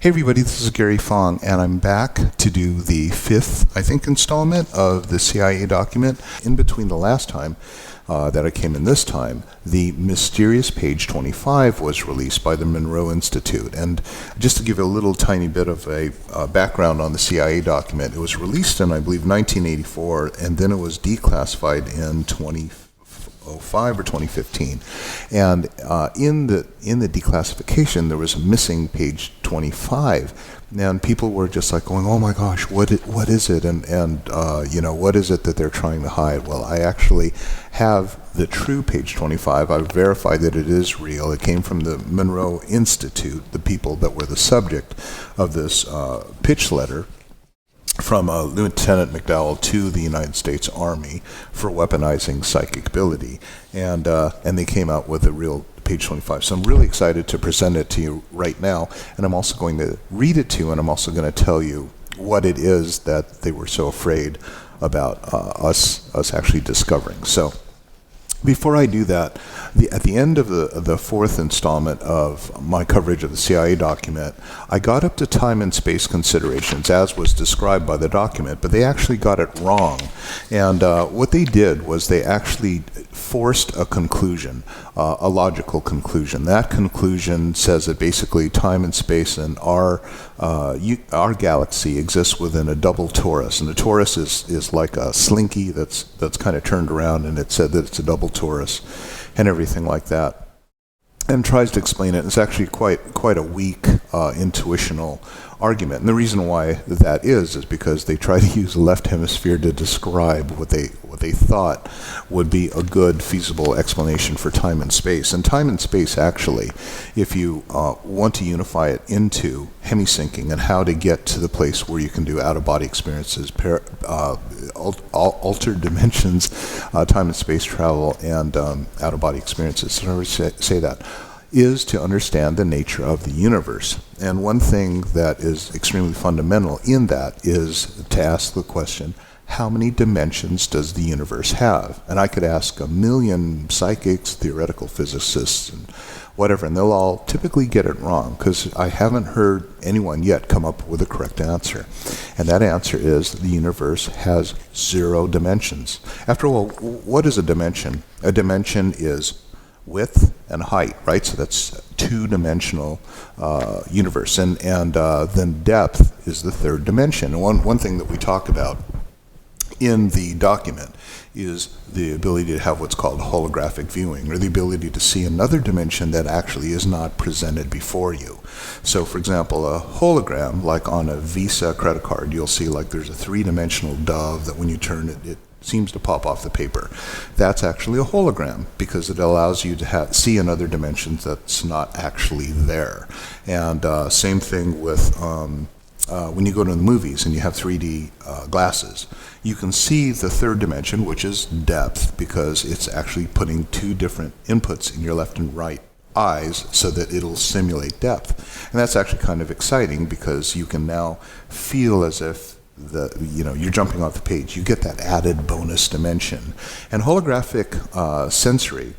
Hey everybody, this is Gary Fong, and I'm back to do the fifth, I think, installment of the CIA document. In between the last time that I came in this time, the mysterious page 25 was released by the Monroe Institute. And just to give a little tiny bit of a background on the CIA document, it was released in, I believe, 1984, and then it was declassified in 2005 or 2015. And in the declassification, there was a missing page 25. And people were just like going, oh my gosh, what is it? And what is it that they're trying to hide? Well, I actually have the true page 25. I've verified that it is real. It came from the Monroe Institute, the people that were the subject of this pitch letter from Lieutenant McDowell to the United States Army for weaponizing psychic ability. And they came out with a real page 25. So I'm really excited to present it to you right now, and I'm also going to read it to you, and I'm also going to tell you what it is that they were so afraid about us actually discovering. So before I do that, at the end of the fourth installment of my coverage of the CIA document, I got up to time and space considerations as was described by the document, but they actually got it wrong. And what they did was they actually forced a conclusion, a logical conclusion. That conclusion says that basically time and space in our galaxy exists within a double torus, and the torus is like a slinky that's kind of turned around, and it said that it's a double torus and everything like that, and tries to explain it. It's actually quite a weak intuitional argument, and the reason why that is because they try to use the left hemisphere to describe what they thought would be a good feasible explanation for time and space. And time and space, actually, if you want to unify it into hemi-syncing and how to get to the place where you can do out-of-body experiences, altered dimensions, time and space travel, and out-of-body experiences, so I always say that, is to understand the nature of the universe. And one thing that is extremely fundamental in that is to ask the question, how many dimensions does the universe have? And I could ask a million psychics, theoretical physicists, and whatever, and they'll all typically get it wrong, because I haven't heard anyone yet come up with a correct answer. And that answer is the universe has 0 dimensions. After all, what is a dimension? A dimension is width and height, right? So that's two-dimensional universe, and then depth is the third dimension. And one thing that we talk about in the document is the ability to have what's called holographic viewing, or the ability to see another dimension that actually is not presented before you. So for example, a hologram, like on a Visa credit card, you'll see like there's a 3-dimensional dove that when you turn it, it seems to pop off the paper. That's actually a hologram because it allows you to see another dimension that's not actually there. And same thing with when you go to the movies and you have 3D glasses, you can see the third dimension, which is depth, because it's actually putting 2 different inputs in your left and right eyes so that it'll simulate depth. And that's actually kind of exciting because you can now feel as if you're jumping off the page. You get that added bonus dimension. And holographic sensory,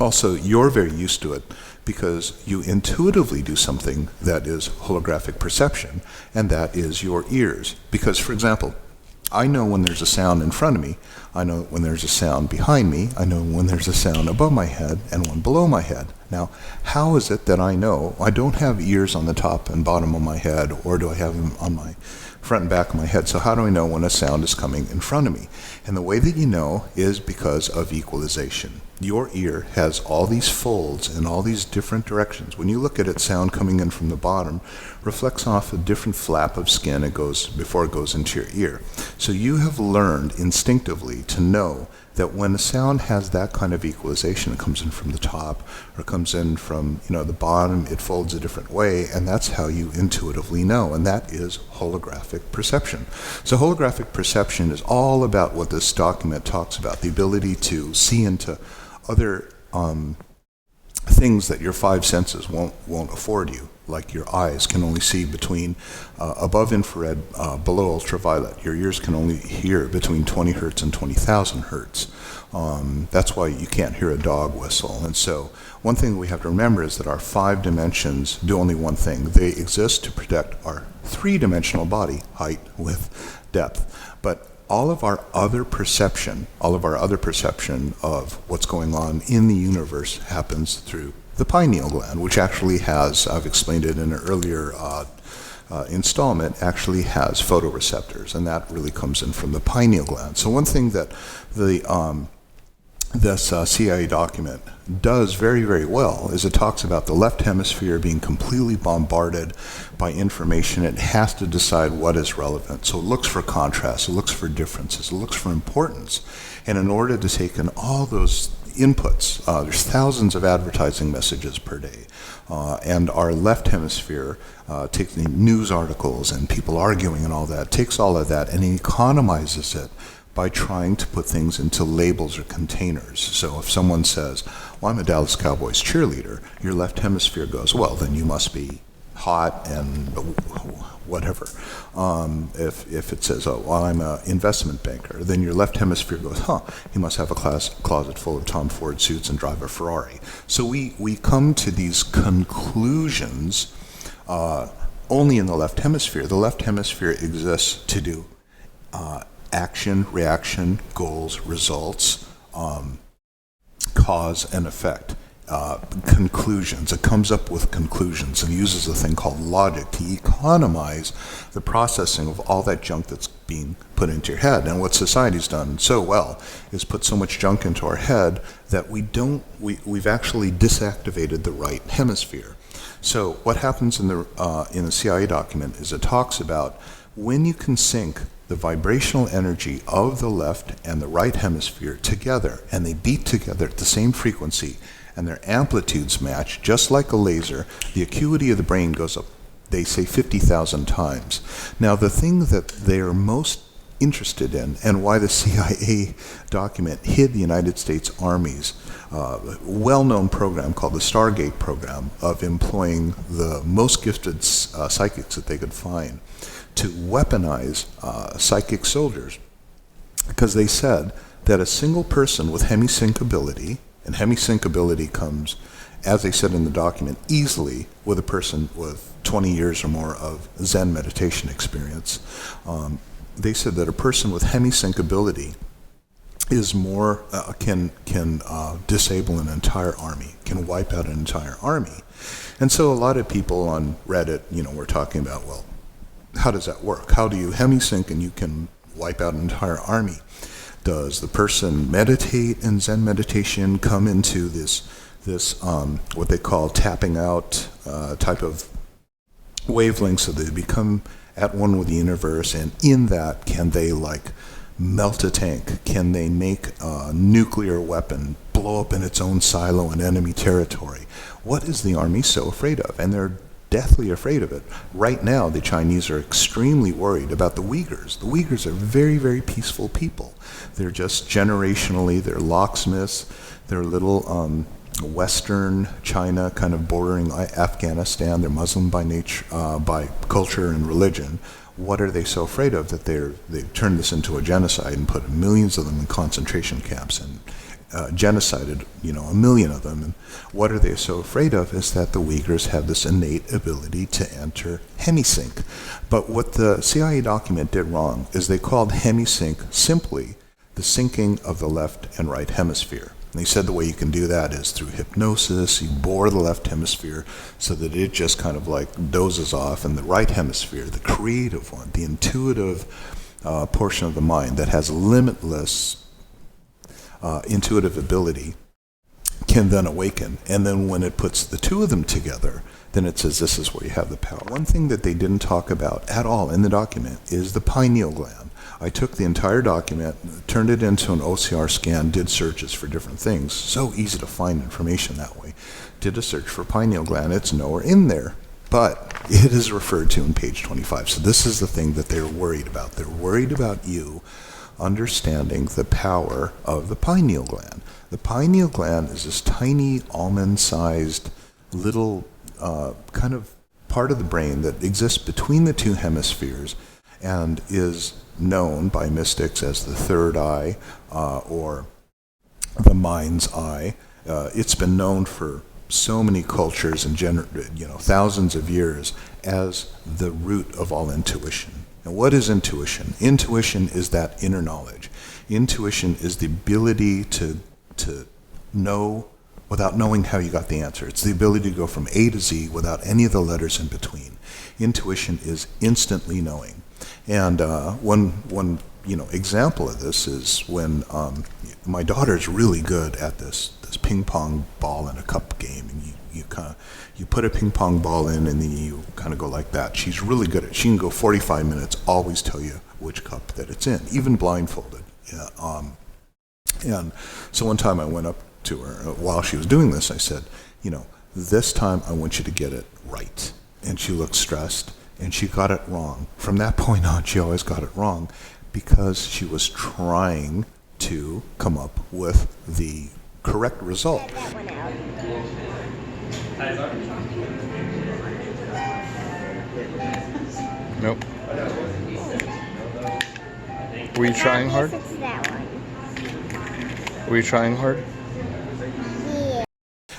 also, you're very used to it because you intuitively do something that is holographic perception, and that is your ears. Because, for example, I know when there's a sound in front of me, I know when there's a sound behind me, I know when there's a sound above my head and one below my head. Now, how is it that I know? I don't have ears on the top and bottom of my head, or do I have them on my front and back of my head? So how do I know when a sound is coming in front of me? And the way that you know is because of equalization. Your ear has all these folds in all these different directions. When you look at it, sound coming in from the bottom reflects off a different flap of skin before it goes into your ear. So you have learned instinctively to know that when a sound has that kind of equalization, it comes in from the top or comes in from the bottom, it folds a different way, and that's how you intuitively know, and that is holographic perception. So holographic perception is all about what this document talks about, the ability to see into other things that your 5 senses won't afford you, like your eyes can only see between above infrared, below ultraviolet. Your ears can only hear between 20 hertz and 20,000 hertz. That's why you can't hear a dog whistle. And so one thing we have to remember is that our 5 dimensions do only one thing. They exist to protect our 3-dimensional body, height, width, depth. But all of our other perception of what's going on in the universe happens through the pineal gland, which actually has, I've explained it in an earlier installment, actually has photoreceptors, and that really comes in from the pineal gland. So one thing that this CIA document does very, very well is it talks about the left hemisphere being completely bombarded by information. It has to decide what is relevant. So it looks for contrast, it looks for differences, it looks for importance. And in order to take in all those inputs, there's thousands of advertising messages per day. And our left hemisphere takes the news articles and people arguing and all that, takes all of that and economizes it by trying to put things into labels or containers. So if someone says, well, I'm a Dallas Cowboys cheerleader, your left hemisphere goes, well, then you must be hot and whatever. If it says, oh, well, I'm an investment banker, then your left hemisphere goes, he must have a closet full of Tom Ford suits and drive a Ferrari. So we come to these conclusions only in the left hemisphere. The left hemisphere exists to do action, reaction, goals, results, cause and effect, conclusions. It comes up with conclusions and uses a thing called logic to economize the processing of all that junk that's being put into your head. And what society's done so well is put so much junk into our head that we've actually disactivated the right hemisphere. So what happens in the CIA document is it talks about when you can sync the vibrational energy of the left and the right hemisphere together, and they beat together at the same frequency, and their amplitudes match, just like a laser, the acuity of the brain goes up, they say 50,000 times. Now, the thing that they are most interested in, and why the CIA document hid the United States Army's well-known program called the Stargate program of employing the most gifted psychics that they could find to weaponize psychic soldiers, because they said that a single person with hemi-sync ability, and hemi-sync ability comes, as they said in the document, easily with a person with 20 years or more of Zen meditation experience. They said that a person with hemi-sync ability is more, can disable an entire army, can wipe out an entire army. And so a lot of people on Reddit, were talking about, well, how does that work? How do you hemi-sync and you can wipe out an entire army? Does the person meditate in Zen meditation, come into this what they call tapping out type of wavelength, so they become at one with the universe, and in that, can they melt a tank? Can they make a nuclear weapon blow up in its own silo in enemy territory? What is the army so afraid of? And they're deathly afraid of it. Right now, the Chinese are extremely worried about the Uyghurs. The Uyghurs are very, very peaceful people. They're just generationally, they're locksmiths, they're little Western China, kind of bordering Afghanistan. They're Muslim by nature, by culture and religion. What are they so afraid of that they've turned this into a genocide and put millions of them in concentration camps and genocided, 1 million of them. And what are they so afraid of is that the Uyghurs have this innate ability to enter hemi-sync. But what the CIA document did wrong is they called hemi-sync simply the syncing of the left and right hemisphere. And they said the way you can do that is through hypnosis. You bore the left hemisphere so that it just kind of dozes off, and the right hemisphere, the creative one, the intuitive portion of the mind that has limitless intuitive ability, can then awaken. And then when it puts the two of them together, then it says this is where you have the power. One thing that they didn't talk about at all in the document is the pineal gland. I took the entire document, turned it into an OCR scan, did searches for different things. So easy to find information that way. Did a search for pineal gland. It's nowhere in there, but it is referred to in page 25. So this is the thing that they're worried about. They're worried about you understanding the power of the pineal gland. The pineal gland is this tiny almond-sized little kind of part of the brain that exists between the two hemispheres and is known by mystics as the third eye or the mind's eye. It's been known for so many cultures and thousands of years as the root of all intuition. And what is intuition? Intuition is that inner knowledge. Intuition is the ability to know without knowing how you got the answer. It's the ability to go from A to Z without any of the letters in between. Intuition is instantly knowing. And one example of this is when my daughter's really good at this ping pong ball in a cup game, and you put a ping pong ball in and then you kind of go like that. She's really good at it. She can go 45 minutes, always tell you which cup that it's in, even blindfolded. Yeah, and so one time I went up to her while she was doing this. I said, this time I want you to get it right. And she looked stressed, and she got it wrong. From that point on, she always got it wrong because she was trying to come up with the correct result. That one out. Nope. Were you trying hard? It's that one. Were you trying hard? Yeah.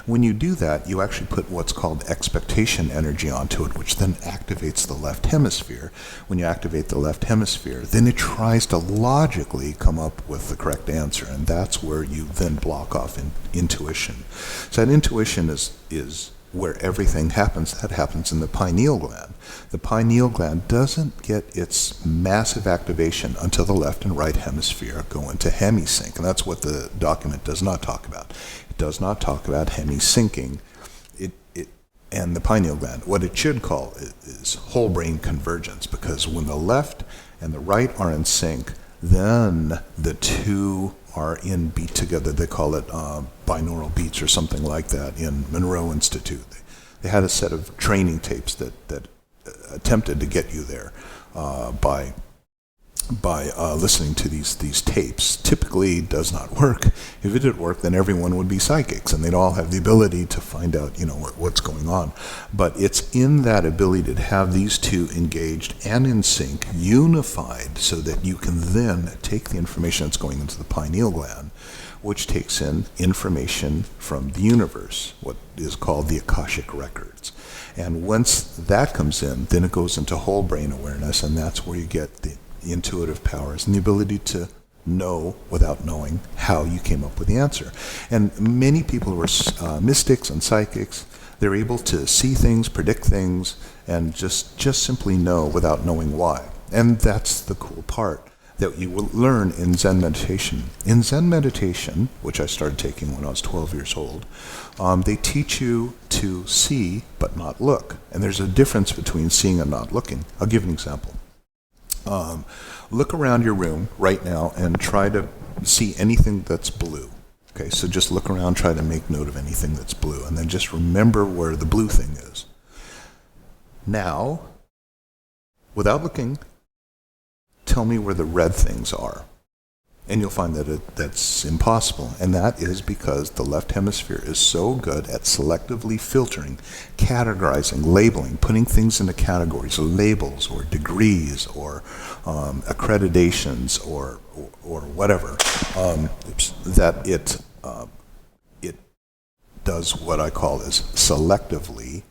When you do that, you actually put what's called expectation energy onto it, which then activates the left hemisphere. When you activate the left hemisphere, then it tries to logically come up with the correct answer, and that's where you then block off intuition. So that intuition is where everything happens. That happens in the pineal gland. The pineal gland doesn't get its massive activation until the left and right hemisphere go into hemi-sync, and that's what the document does not talk about. It does not talk about hemi-syncing and the pineal gland. What it should call is whole brain convergence, because when the left and the right are in sync, then the two are in beat together. They call it binaural beats or something like that in Monroe Institute. They had a set of training tapes that attempted to get you there by listening to these tapes. Typically does not work. If it did work, then everyone would be psychics and they'd all have the ability to find out what's going on. But it's in that ability to have these two engaged and in sync, unified, so that you can then take the information that's going into the pineal gland, which takes in information from the universe, what is called the Akashic records. And once that comes in, then it goes into whole brain awareness, and that's where you get the intuitive powers and the ability to know without knowing how you came up with the answer. And many people who are mystics and psychics, they're able to see things, predict things, and just simply know without knowing why. And that's the cool part that you will learn in Zen meditation. In Zen meditation, which I started taking when I was 12 years old, they teach you to see but not look. And there's a difference between seeing and not looking. I'll give an example. Look around your room right now and try to see anything that's blue. Okay, so just look around, try to make note of anything that's blue, and then just remember where the blue thing is. Now, without looking, tell me where the red things are. And you'll find that that's impossible. And that is because the left hemisphere is so good at selectively filtering, categorizing, labeling, putting things into categories, labels or degrees or accreditations or whatever, that it does what I call is selectively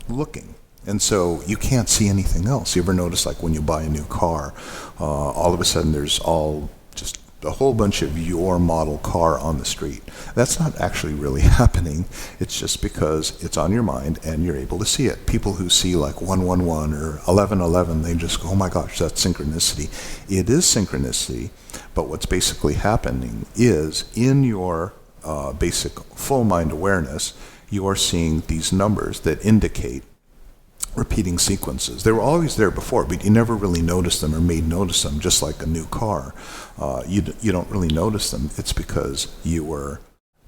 looking. And so you can't see anything else. You ever notice, like when you buy a new car, all of a sudden there's just a whole bunch of your model car on the street. That's not actually really happening. It's just because it's on your mind and you're able to see it. People who see like 111 or 1111, they just go, oh my gosh, that's synchronicity. It is synchronicity, but what's basically happening is in your basic full mind awareness, you are seeing these numbers that indicate repeating sequences. They were always there before, but you never really noticed them or made notice them, just like a new car. You don't really notice them. It's because you were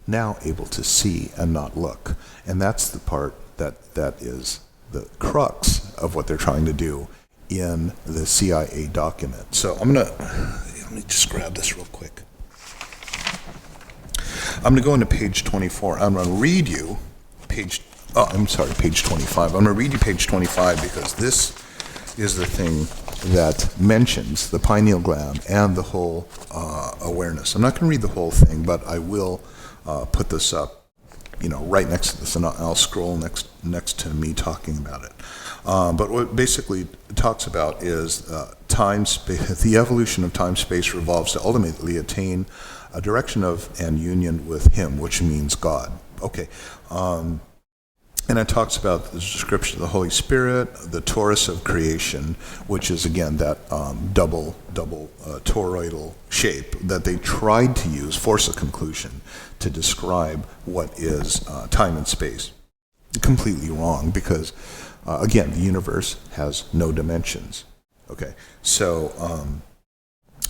now able to see and not look. And that's the part that is the crux of what they're trying to do in the CIA document. So let me just grab this real quick. I'm going to go into page 24. I'm going to read you page I'm sorry, page 25. I'm going to read you page 25 because this is the thing that mentions the pineal gland and the whole awareness. I'm not going to read the whole thing, but I will put this up, right next to this, and I'll scroll next to me talking about it. But what it basically talks about is the evolution of time-space revolves to ultimately attain a direction of and union with Him, which means God. Okay. And it talks about the description of the Holy Spirit, the torus of creation, which is, again, that double toroidal shape that they tried to use, force a conclusion, to describe what is time and space. Completely wrong, because, again, the universe has no dimensions. Okay, so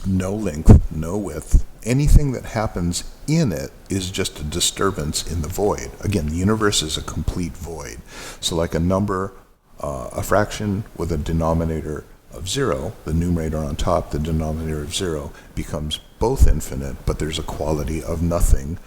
no length, no width. Anything that happens in it is just a disturbance in the void. Again, the universe is a complete void. So like a number, a fraction with a denominator of 0, the numerator on top, the denominator of 0, becomes both infinite, but there's a quality of nothing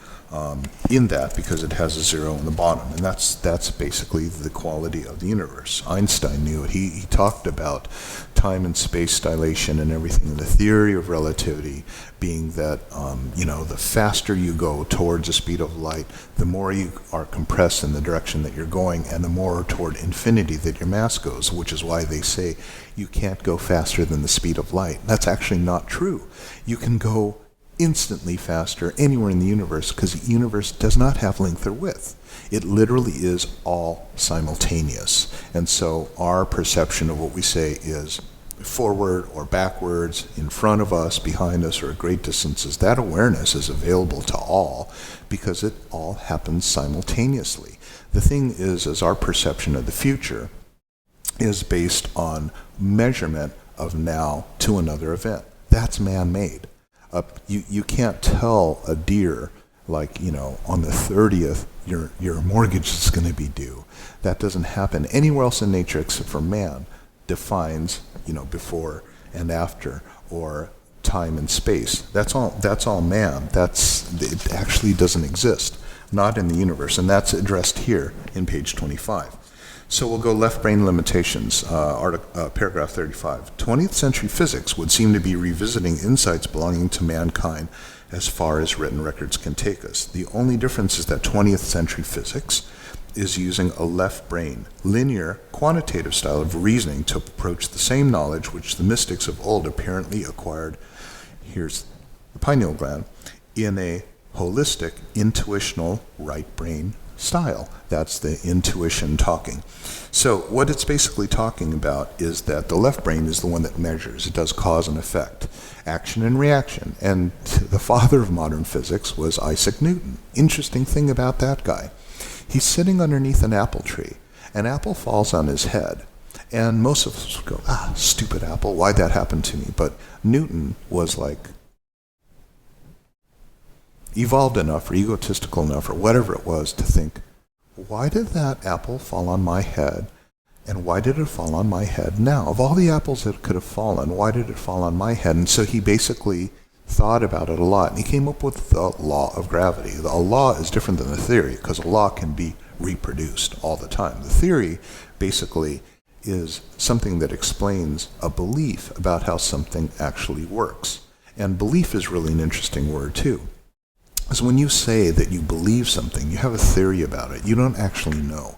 in that because it has a 0 in the bottom. And that's basically the quality of the universe. Einstein knew it. He talked about time and space dilation and everything, and the theory of relativity being that, the faster you go towards the speed of light, the more you are compressed in the direction that you're going, and the more toward infinity that your mass goes, which is why they say you can't go faster than the speed of light. That's actually not true. You can go instantly faster anywhere in the universe because the universe does not have length or width. It literally is all simultaneous. And so our perception of what we say is forward or backwards, in front of us, behind us, or at great distances, that awareness is available to all because it all happens simultaneously. The thing is our perception of the future is based on measurement of now to another event. That's man-made. You can't tell a deer, like, on the 30th, your mortgage is going to be due. That doesn't happen anywhere else in nature except for man defines, before and after, or time and space. That's all man. It actually doesn't exist, not in the universe, and that's addressed here in page 25. So we'll go left brain limitations, paragraph 35. 20th century physics would seem to be revisiting insights belonging to mankind as far as written records can take us. The only difference is that 20th century physics is using a left brain, linear, quantitative style of reasoning to approach the same knowledge which the mystics of old apparently acquired, here's the pineal gland, in a holistic, intuitional right brain style. That's the intuition talking. So what it's basically talking about is that the left brain is the one that measures. It does cause and effect, action and reaction. And the father of modern physics was Isaac Newton. Interesting thing about that guy. He's sitting underneath an apple tree. An apple falls on his head. And most of us go, stupid apple, why'd that happen to me? But Newton was evolved enough or egotistical enough or whatever it was to think, why did that apple fall on my head, and why did it fall on my head now? Of all the apples that could have fallen, why did it fall on my head? And so he basically thought about it a lot, and he came up with the law of gravity. A law is different than a theory because a law can be reproduced all the time. The theory basically is something that explains a belief about how something actually works. And belief is really an interesting word too. So when you say that you believe something, you have a theory about it. You don't actually know.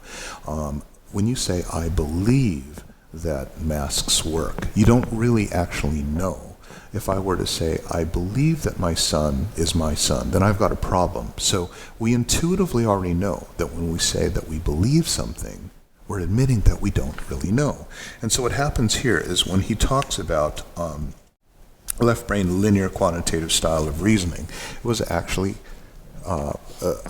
When you say, I believe that masks work, you don't really actually know. If I were to say, I believe that my son is my son, then I've got a problem. So we intuitively already know that when we say that we believe something, we're admitting that we don't really know. And so what happens here is when he talks about left brain linear quantitative style of reasoning, it was actually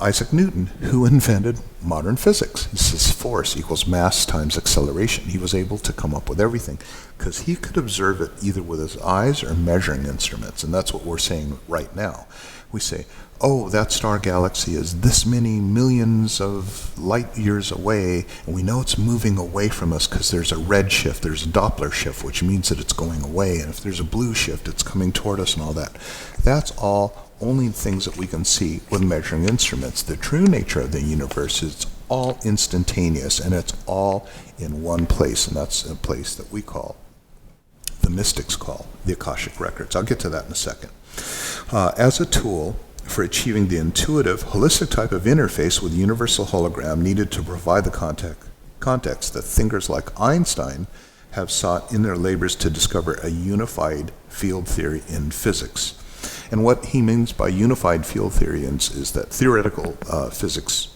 Isaac Newton who invented modern physics. He says force equals mass times acceleration. He was able to come up with everything because he could observe it either with his eyes or measuring instruments, and that's what we're saying right now. We say, oh, that star galaxy is this many millions of light years away, and we know it's moving away from us because there's a red shift, there's a Doppler shift, which means that it's going away, and if there's a blue shift, it's coming toward us and all that. That's all only things that we can see with measuring instruments. The true nature of the universe is all instantaneous, and it's all in one place, and that's a place that we call, the mystics call, the Akashic Records. I'll get to that in a second. As a tool for achieving the intuitive, holistic type of interface with the universal hologram needed to provide the context that thinkers like Einstein have sought in their labors to discover a unified field theory in physics. And what he means by unified field theory is that theoretical physics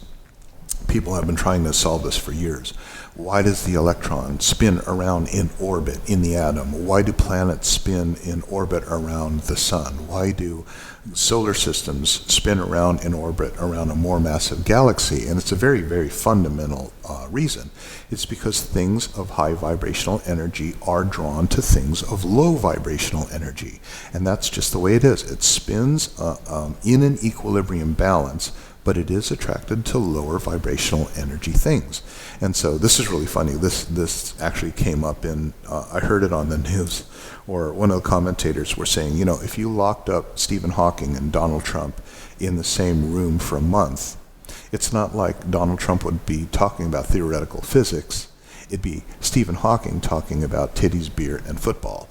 people have been trying to solve this for years. Why does the electron spin around in orbit in the atom? Why do planets spin in orbit around the sun? Why do solar systems spin around in orbit around a more massive galaxy? And it's a very, very fundamental reason. It's because things of high vibrational energy are drawn to things of low vibrational energy. And that's just the way it is. It spins in an equilibrium balance, but it is attracted to lower vibrational energy things. And so this is really funny. This actually came up in, I heard it on the news, or one of the commentators were saying, if you locked up Stephen Hawking and Donald Trump in the same room for a month, it's not like Donald Trump would be talking about theoretical physics. It'd be Stephen Hawking talking about titties, beer, and football,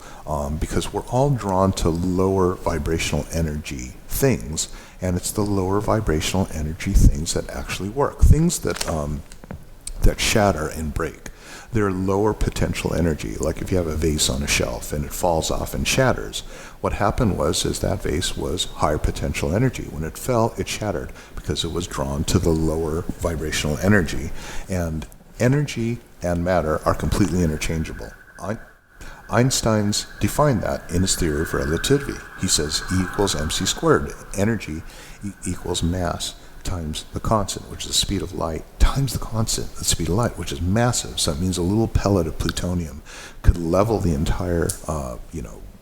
because we're all drawn to lower vibrational energy things, and it's the lower vibrational energy things that actually work. Things that that shatter and break. They're lower potential energy, like if you have a vase on a shelf and it falls off and shatters. What happened was that vase was higher potential energy. When it fell, it shattered because it was drawn to the lower vibrational energy. And energy and matter are completely interchangeable. Einstein's defined that in his theory of relativity. He says E equals mc squared. Energy equals mass times the constant, which is the speed of light, times the constant, the speed of light, which is massive. So that means a little pellet of plutonium could level the entire,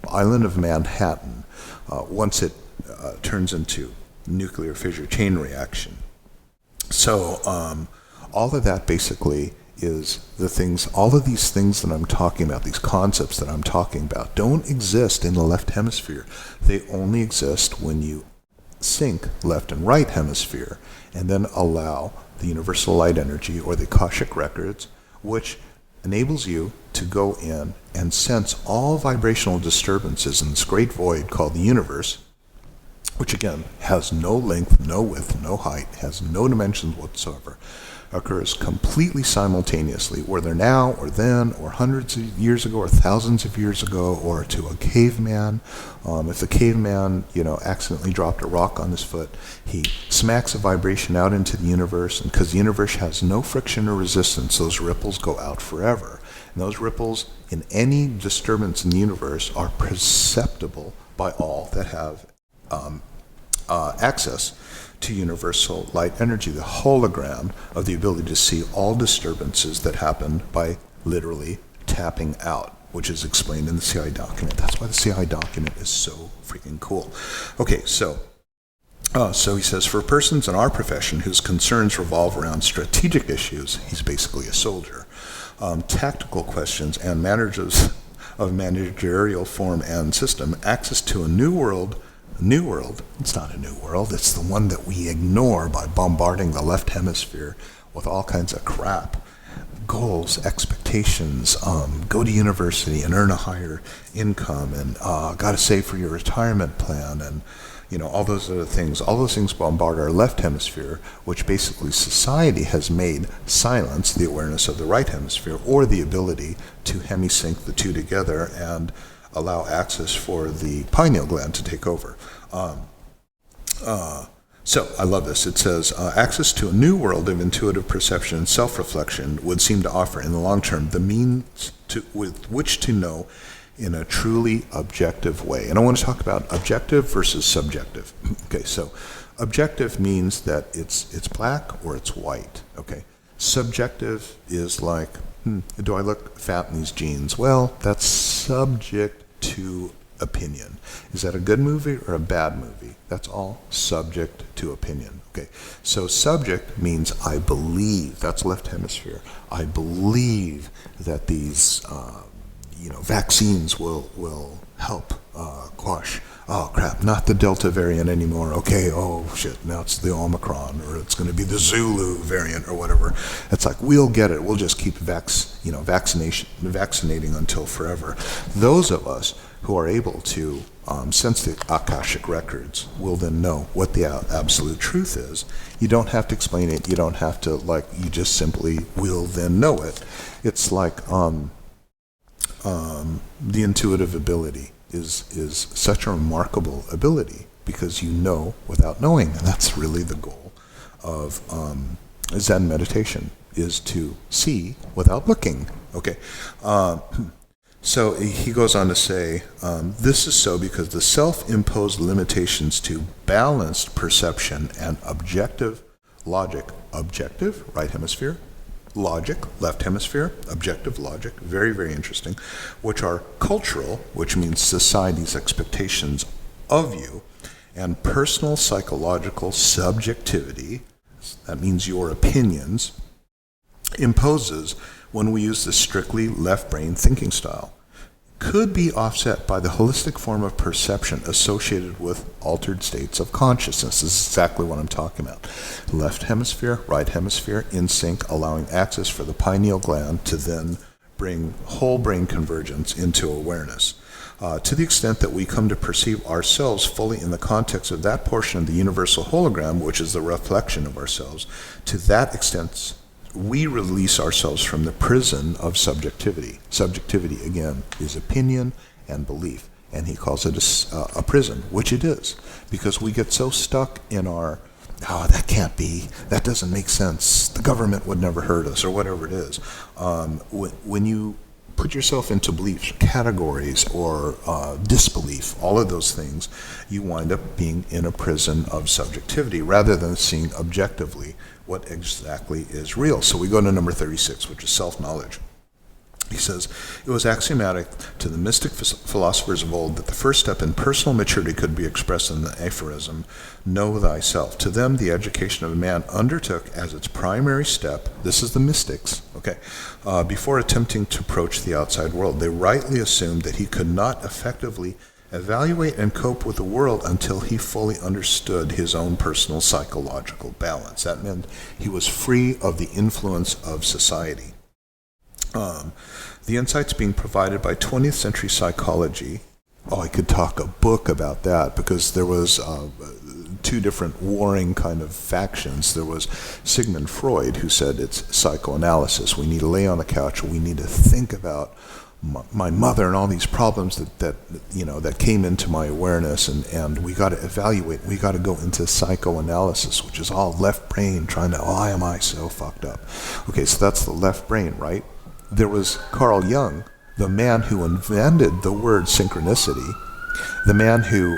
island of Manhattan once it turns into nuclear fissure chain reaction. So all of that basically is the things, all of these things that I'm talking about, these concepts that I'm talking about, don't exist in the left hemisphere. They only exist when you sync left and right hemisphere, and then allow the universal light energy or the Akashic Records, which enables you to go in and sense all vibrational disturbances in this great void called the universe, which again has no length, no width, no height, has no dimensions whatsoever, occurs completely simultaneously, whether now or then or hundreds of years ago or thousands of years ago, or to a caveman. If the caveman, accidentally dropped a rock on his foot, he smacks a vibration out into the universe, and because the universe has no friction or resistance, those ripples go out forever. And those ripples in any disturbance in the universe are perceptible by all that have access to universal light energy, the hologram of the ability to see all disturbances that happen by literally tapping out, which is explained in the CI document. That's why the CI document is so freaking cool. Okay, so he says, for persons in our profession whose concerns revolve around strategic issues, he's basically a soldier, tactical questions, and matters of managerial form and system, access to a new world. It's not a new world, it's the one that we ignore by bombarding the left hemisphere with all kinds of crap. Goals, expectations, go to university and earn a higher income, and got to save for your retirement plan, and all those other things. All those things bombard our left hemisphere, which basically society has made silence the awareness of the right hemisphere, or the ability to hemi-sync the two together and allow access for the pineal gland to take over. So I love this. It says, access to a new world of intuitive perception and self-reflection would seem to offer in the long term the means with which to know in a truly objective way. And I want to talk about objective versus subjective. Okay, so objective means that it's black or it's white. Okay, subjective is like, do I look fat in these jeans? Well, that's subject to opinion. Is that a good movie or a bad movie? That's all subject to opinion. Okay, so subject means I believe. That's left hemisphere. I believe that these vaccines will help quash oh crap, not the Delta variant anymore. Okay, oh shit, now it's the Omicron, or it's going to be the Zulu variant, or whatever. It's like, we'll get it. We'll just keep vaccinating until forever. Those of us who are able to sense the Akashic records will then know what the absolute truth is. You don't have to explain it. You don't have to, you just simply will then know it. It's like the intuitive ability is such a remarkable ability, because you know without knowing. And that's really the goal of Zen meditation, is to see without looking. Okay. So he goes on to say, this is so because the self-imposed limitations to balanced perception and objective logic, objective, right hemisphere, logic, left hemisphere, objective logic, very, very interesting, which are cultural, which means society's expectations of you, and personal psychological subjectivity, that means your opinions, imposes when we use the strictly left brain thinking style, could be offset by the holistic form of perception associated with altered states of consciousness. This is exactly what I'm talking about. Left hemisphere, right hemisphere, in sync, allowing access for the pineal gland to then bring whole brain convergence into awareness. To the extent that we come to perceive ourselves fully in the context of that portion of the universal hologram, which is the reflection of ourselves, to that extent we release ourselves from the prison of subjectivity. Subjectivity, again, is opinion and belief, and he calls it a prison, which it is, because we get so stuck in our, that can't be, that doesn't make sense, the government would never hurt us, or whatever it is. When you put yourself into beliefs, categories, or disbelief, all of those things, you wind up being in a prison of subjectivity rather than seeing objectively what exactly is real. So we go to number 36, which is self-knowledge. He says, it was axiomatic to the mystic philosophers of old that the first step in personal maturity could be expressed in the aphorism, know thyself. To them, the education of a man undertook as its primary step, this is the mystics, okay, before attempting to approach the outside world. They rightly assumed that he could not effectively evaluate and cope with the world until he fully understood his own personal psychological balance. That meant he was free of the influence of society. The insights being provided by 20th century psychology, I could talk a book about that, because there was two different warring kind of factions. There was Sigmund Freud, who said it's psychoanalysis. We need to lay on the couch. We need to think about my mother and all these problems that came into my awareness, and we got to evaluate. We got to go into psychoanalysis, which is all left brain trying to, why am I so fucked up? Okay, so that's the left brain, right? There was Carl Jung, the man who invented the word synchronicity, the man who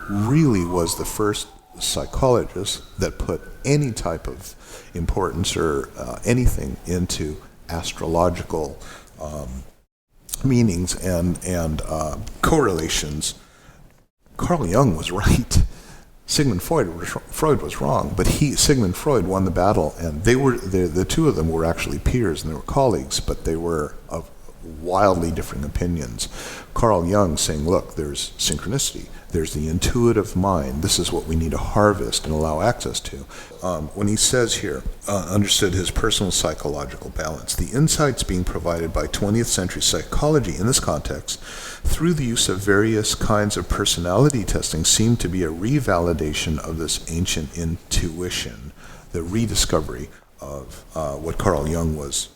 really was the first psychologist that put any type of importance or anything into astrological meanings and correlations. Carl Jung was right. Sigmund Freud was wrong, but Sigmund Freud won the battle, and the two of them were actually peers and they were colleagues, but they were of wildly differing opinions. Carl Jung saying, look, there's synchronicity, there's the intuitive mind, this is what we need to harvest and allow access to. When he says here, understood his personal psychological balance, the insights being provided by 20th century psychology in this context, through the use of various kinds of personality testing, seem to be a revalidation of this ancient intuition, the rediscovery of what Carl Jung was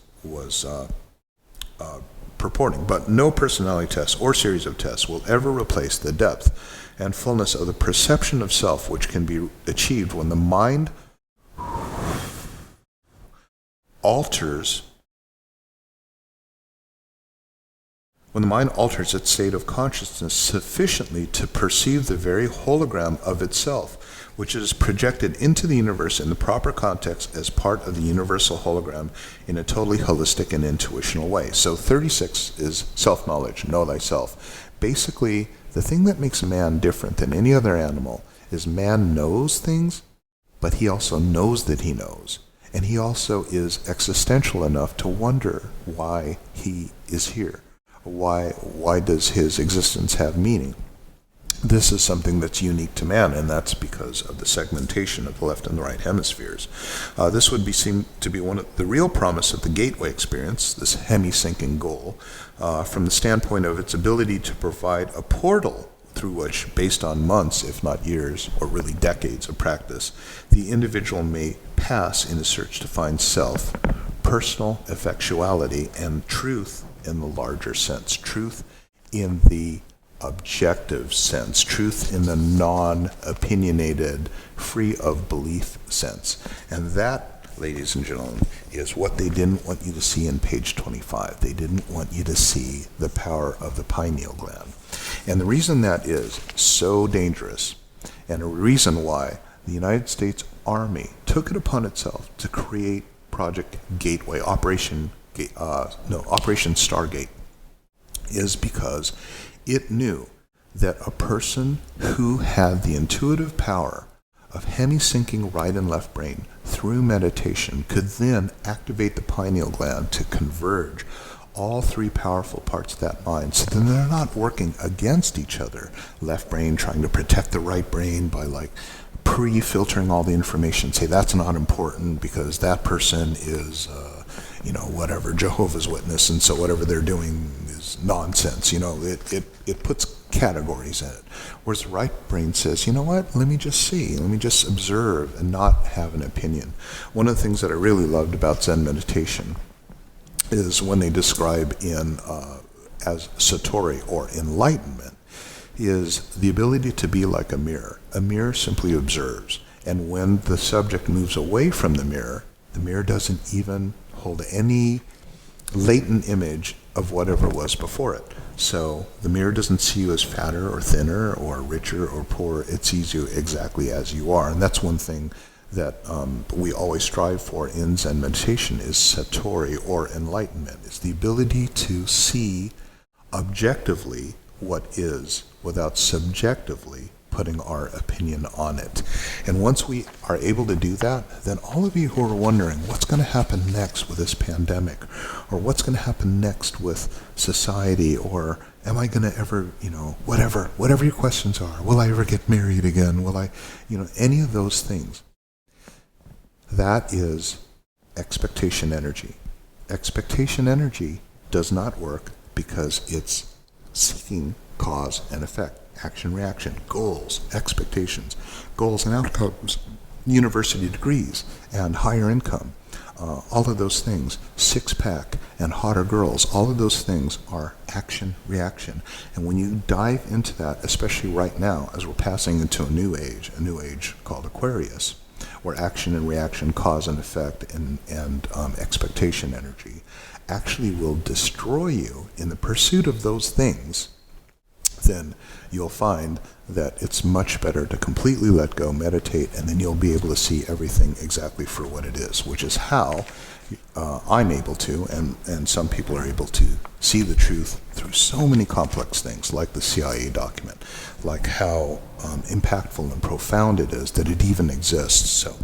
purporting. But no personality test or series of tests will ever replace the depth and fullness of the perception of self, which can be achieved when the mind alters its state of consciousness sufficiently to perceive the very hologram of itself, which is projected into the universe in the proper context as part of the universal hologram in a totally holistic and intuitional way. So 36 is self-knowledge, know thyself. Basically, the thing that makes man different than any other animal is man knows things, but he also knows that he knows. And he also is existential enough to wonder why he is here. Why does his existence have meaning? This is something that's unique to man, and that's because of the segmentation of the left and the right hemispheres. This would seem to be one of the real promise of the gateway experience, this hemi-syncing goal, from the standpoint of its ability to provide a portal through which, based on months, if not years, or really decades of practice, the individual may pass in a search to find self, personal effectuality, and truth in the larger sense, truth in the objective sense, truth in the non-opinionated, free of belief sense. And that, ladies and gentlemen, is what they didn't want you to see in page 25. They didn't want you to see the power of the pineal gland. And the reason that is so dangerous, and a reason why the United States Army took it upon itself to create Project Gateway, Operation Stargate, is because it knew that a person who had the intuitive power of hemi-syncing right and left brain through meditation could then activate the pineal gland to converge all three powerful parts of that mind, so then they're not working against each other. Left brain trying to protect the right brain by pre-filtering all the information, say that's not important because that person is whatever, Jehovah's Witness, and so whatever they're doing is nonsense. It puts categories in it. Whereas the right brain says, you know what, let me just see, let me just observe and not have an opinion. One of the things that I really loved about Zen meditation is when they describe as satori, or enlightenment, is the ability to be like a mirror. A mirror simply observes, and when the subject moves away from the mirror doesn't even hold any latent image of whatever was before it. So the mirror doesn't see you as fatter or thinner or richer or poorer. It sees you exactly as you are. And that's one thing that we always strive for in Zen meditation is satori, or enlightenment. It's the ability to see objectively what is without subjectively putting our opinion on it. And once we are able to do that, then all of you who are wondering what's going to happen next with this pandemic, or what's going to happen next with society, or am I going to ever, whatever your questions are, will I ever get married again? Will I, any of those things, that is expectation energy. Expectation energy does not work because it's seeking cause and effect. Action, reaction, goals, expectations, goals and outcomes, university degrees and higher income, all of those things, six-pack and hotter girls, all of those things are action, reaction. And when you dive into that, especially right now, as we're passing into a new age called Aquarius, where action and reaction, cause and effect, and expectation energy actually will destroy you in the pursuit of those things, then you'll find that it's much better to completely let go, meditate, and then you'll be able to see everything exactly for what it is, which is how I'm able to, and some people are able to, see the truth through so many complex things, like the CIA document, like how impactful and profound it is that it even exists. So,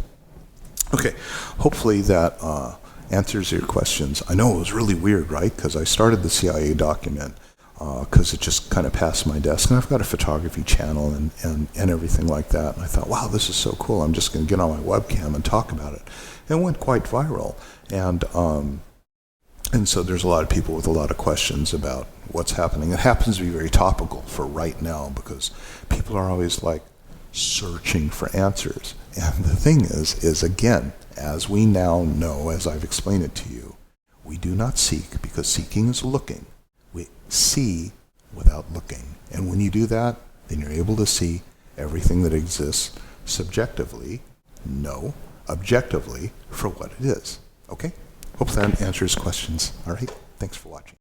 okay, hopefully that answers your questions. I know it was really weird, right? Because I started the CIA document because it just kind of passed my desk, and I've got a photography channel and everything like that. And I thought, wow, this is so cool. I'm just going to get on my webcam and talk about it. It went quite viral, and so there's a lot of people with a lot of questions about what's happening. It happens to be very topical for right now because people are always searching for answers. And the thing is again, as we now know, as I've explained it to you, we do not seek because seeking is looking. We see without looking. And when you do that, then you're able to see everything that exists subjectively, no, objectively, for what it is. Okay? Hope that answers questions. All right? Thanks for watching.